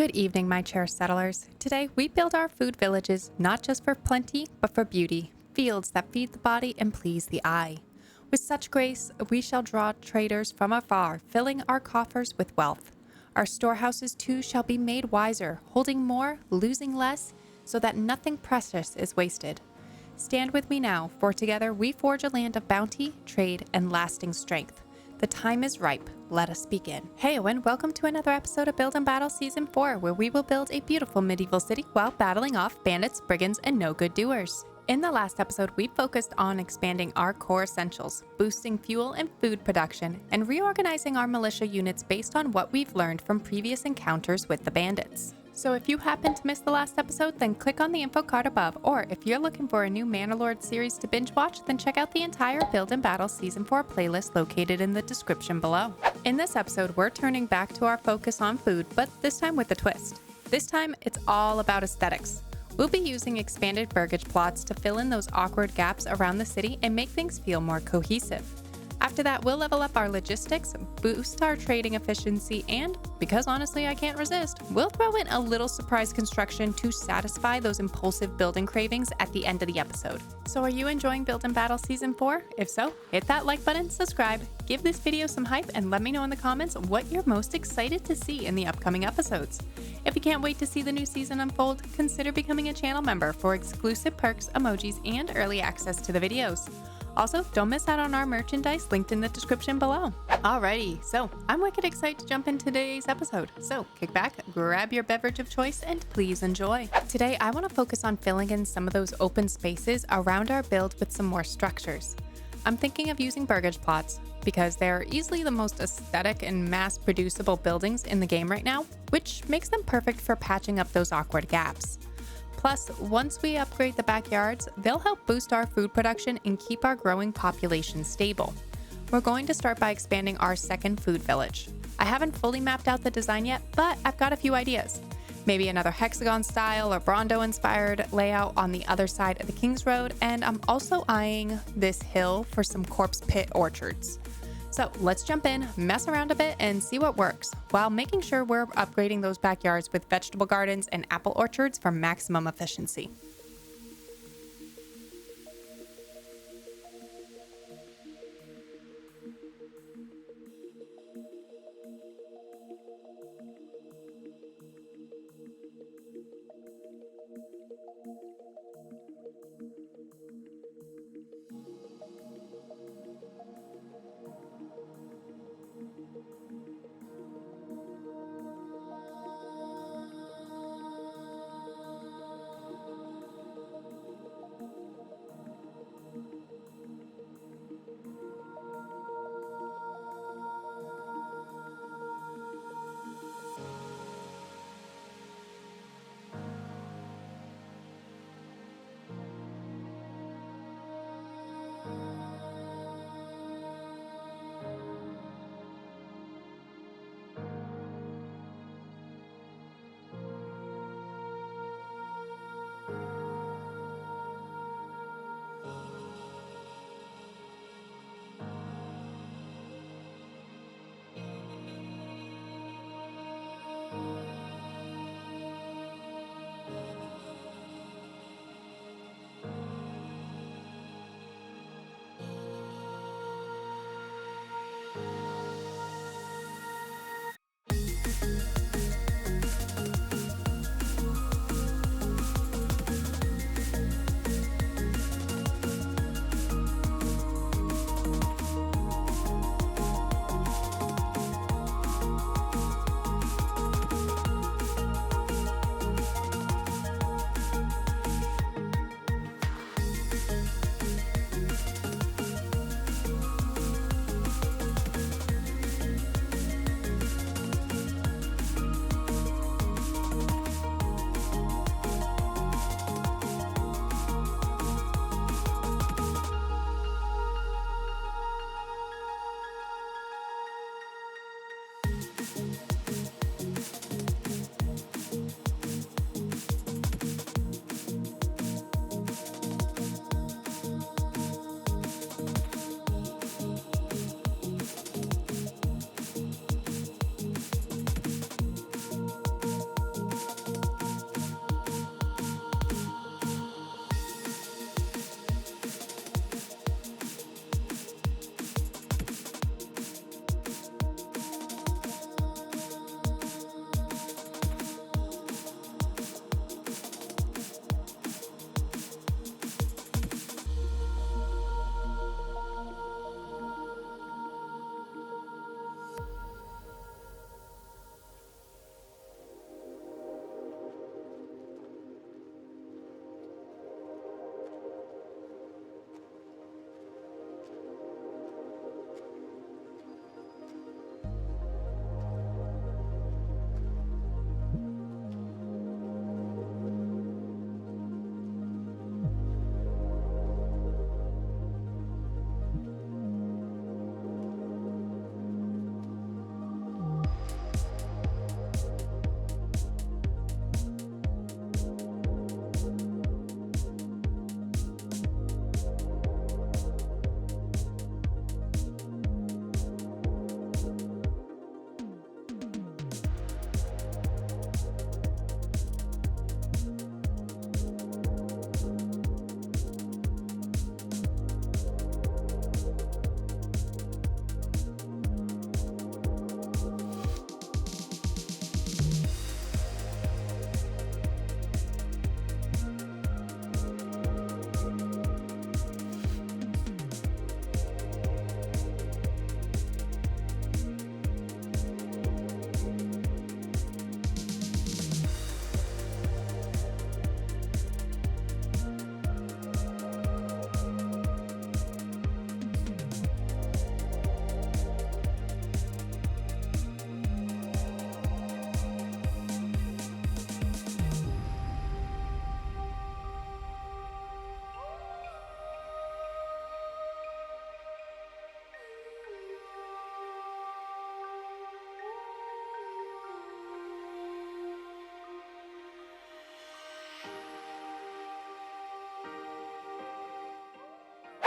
Good evening, my cherished settlers. Today, we build our food villages not just for plenty, but for beauty, fields that feed the body and please the eye. With such grace, we shall draw traders from afar, filling our coffers with wealth. Our storehouses too shall be made wiser, holding more, losing less, so that nothing precious is wasted. Stand with me now, for together we forge a land of bounty, trade, and lasting strength. The time is ripe. Let us begin. Heyo and welcome to another episode of Build and Battle Season 4, where we will build a beautiful medieval city while battling off bandits, brigands, and no-good doers. In the last episode, we focused on expanding our core essentials, boosting fuel and food production, and reorganizing our militia units based on what we've learned from previous encounters with the bandits. So if you happen to miss the last episode, then click on the info card above, or if you're looking for a new Manor Lords series to binge watch, then check out the entire Build and Battle Season 4 playlist located in the description below. In this episode, we're turning back to our focus on food, but this time with a twist. This time, it's all about aesthetics. We'll be using expanded burgage plots to fill in those awkward gaps around the city and make things feel more cohesive. After that, we'll level up our logistics, boost our trading efficiency, and, because honestly I can't resist, we'll throw in a little surprise construction to satisfy those impulsive building cravings at the end of the episode. So are you enjoying Build and Battle Season 4? If so, hit that like button, subscribe, give this video some hype, and let me know in the comments what you're most excited to see in the upcoming episodes. If you can't wait to see the new season unfold, consider becoming a channel member for exclusive perks, emojis, and early access to the videos. Also, don't miss out on our merchandise linked in the description below. Alrighty, so I'm wicked excited to jump into today's episode. So kick back, grab your beverage of choice, and please enjoy. Today, I want to focus on filling in some of those open spaces around our build with some more structures. I'm thinking of using burgage plots because they're easily the most aesthetic and mass-producible buildings in the game right now, which makes them perfect for patching up those awkward gaps. Plus, once we upgrade the backyards, they'll help boost our food production and keep our growing population stable. We're going to start by expanding our second food village. I haven't fully mapped out the design yet, but I've got a few ideas. Maybe another hexagon style or Brawndo inspired layout on the other side of the King's Road, and I'm also eyeing this hill for some corpse pit orchards. So let's jump in, mess around a bit, and see what works, while making sure we're upgrading those backyards with vegetable gardens and apple orchards for maximum efficiency.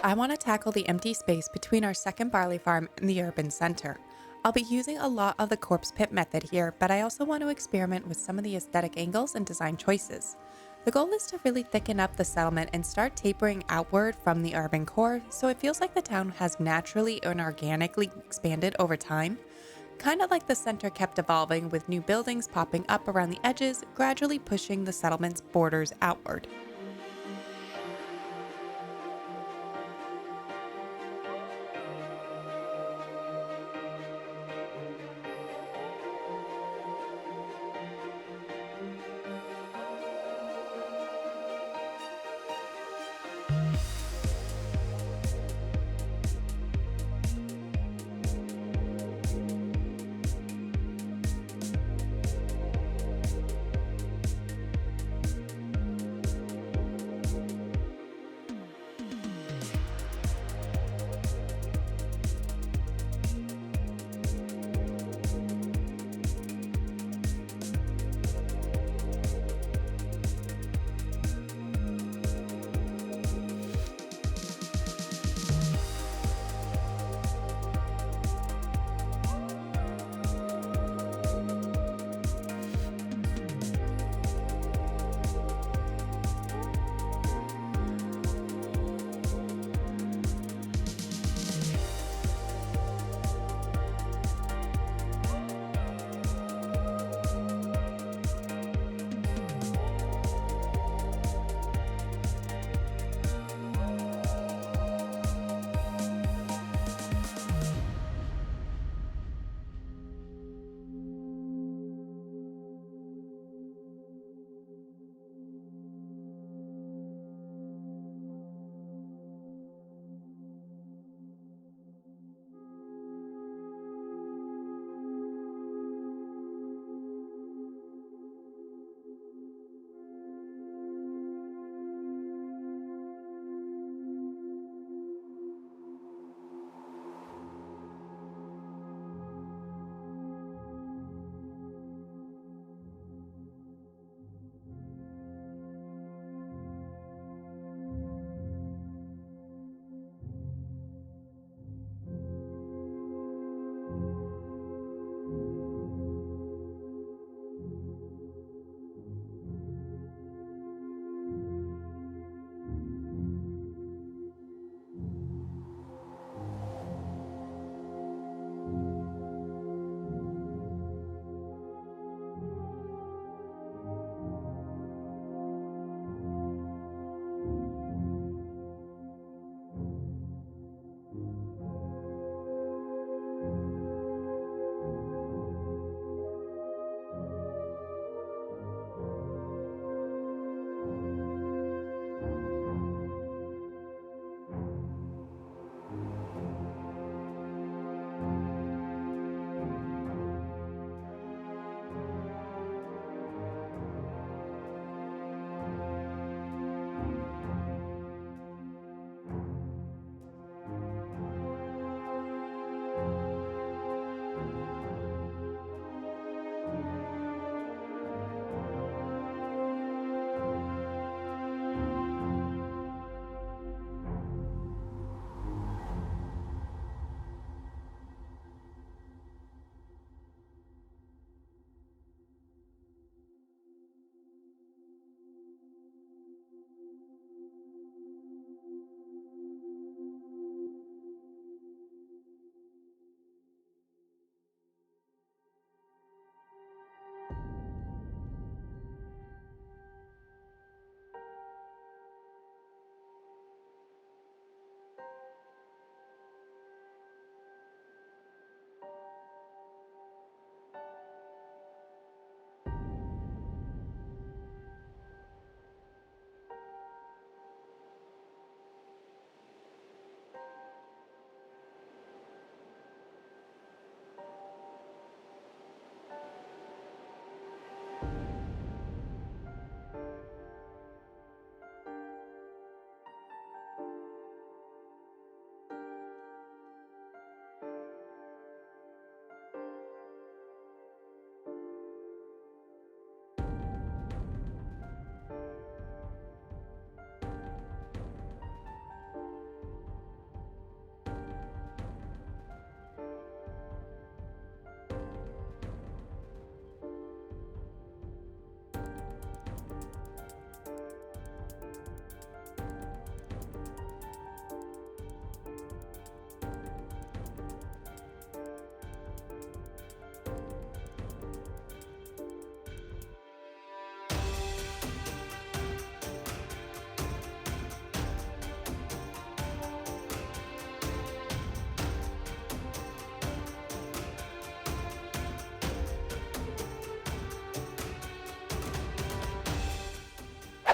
I want to tackle the empty space between our second barley farm and the urban center. I'll be using a lot of the corpse pit method here, but I also want to experiment with some of the aesthetic angles and design choices. The goal is to really thicken up the settlement and start tapering outward from the urban core so it feels like the town has naturally and organically expanded over time. Kind of like the center kept evolving with new buildings popping up around the edges, gradually pushing the settlement's borders outward.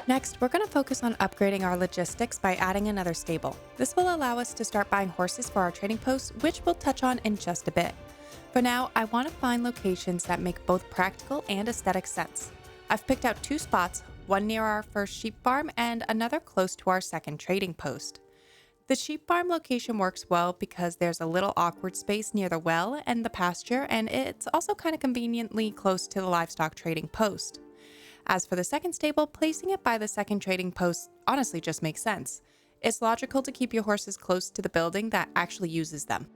Next, we're going to focus on upgrading our logistics by adding another stable. This will allow us to start buying horses for our trading posts, which we'll touch on in just a bit. For now, I want to find locations that make both practical and aesthetic sense. I've picked out 2 spots, one near our first sheep farm and another close to our second trading post. The sheep farm location works well because there's a little awkward space near the well and the pasture, and it's also kind of conveniently close to the livestock trading post. As for the second stable, placing it by the second trading post honestly just makes sense. It's logical to keep your horses close to the building that actually uses them.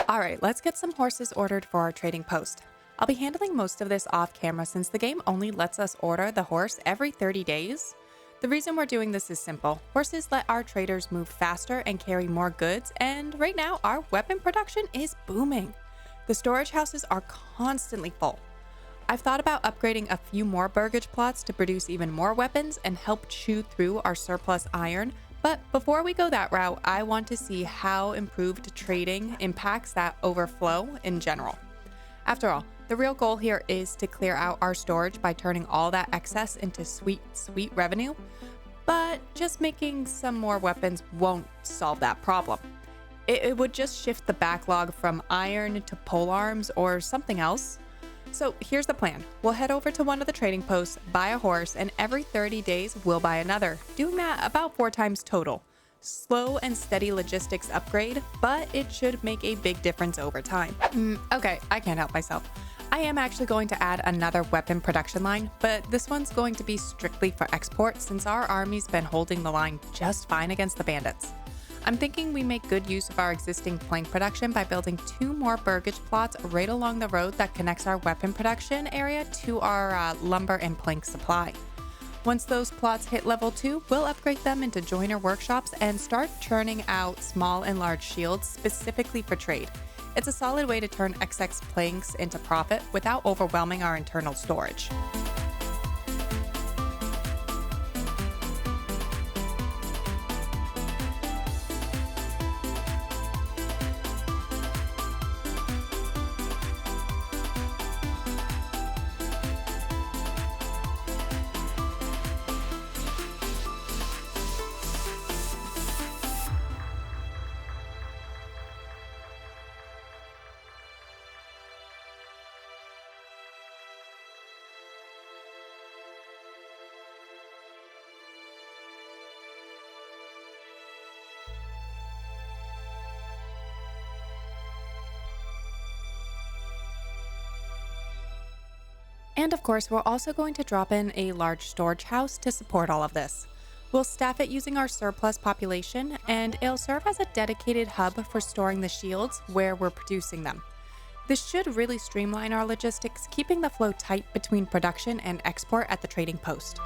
Alright, let's get some horses ordered for our trading post. I'll be handling most of this off camera since the game only lets us order the horse every 30 days. The reason we're doing this is simple. Horses let our traders move faster and carry more goods, and right now our weapon production is booming. The storage houses are constantly full. I've thought about upgrading a few more burgage plots to produce even more weapons and help chew through our surplus iron. But before we go that route, I want to see how improved trading impacts that overflow in general. After all, the real goal here is to clear out our storage by turning all that excess into sweet revenue. But just making some more weapons won't solve that problem. It would just shift the backlog from iron to polearms or something else. So here's the plan. We'll head over to one of the trading posts, buy a horse, and every 30 days we'll buy another, doing that about 4 times total. Slow and steady logistics upgrade, but it should make a big difference over time. Okay, I can't help myself. I am actually going to add another weapon production line, but this one's going to be strictly for export since our army's been holding the line just fine against the bandits. I'm thinking we make good use of our existing plank production by building 2 more burgage plots right along the road that connects our weapon production area to our lumber and plank supply. Once those plots hit level 2, we'll upgrade them into joiner workshops and start churning out small and large shields specifically for trade. It's a solid way to turn XX planks into profit without overwhelming our internal storage. And of course, we're also going to drop in a large storage house to support all of this. We'll staff it using our surplus population, and it'll serve as a dedicated hub for storing the shields where we're producing them. This should really streamline our logistics, keeping the flow tight between production and export at the trading post.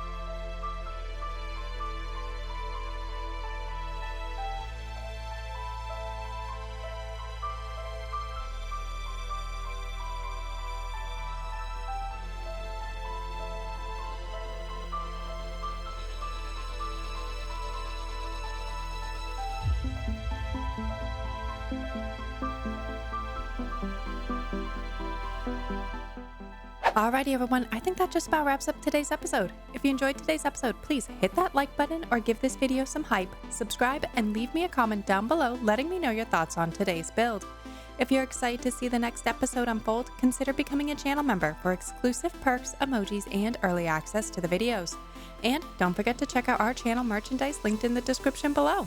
Alrighty everyone, I think that just about wraps up today's episode. If you enjoyed today's episode, please hit that like button or give this video some hype, subscribe, and leave me a comment down below letting me know your thoughts on today's build. If you're excited to see the next episode unfold, consider becoming a channel member for exclusive perks, emojis, and early access to the videos. And don't forget to check out our channel merchandise linked in the description below.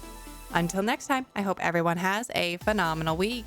Until next time, I hope everyone has a phenomenal week.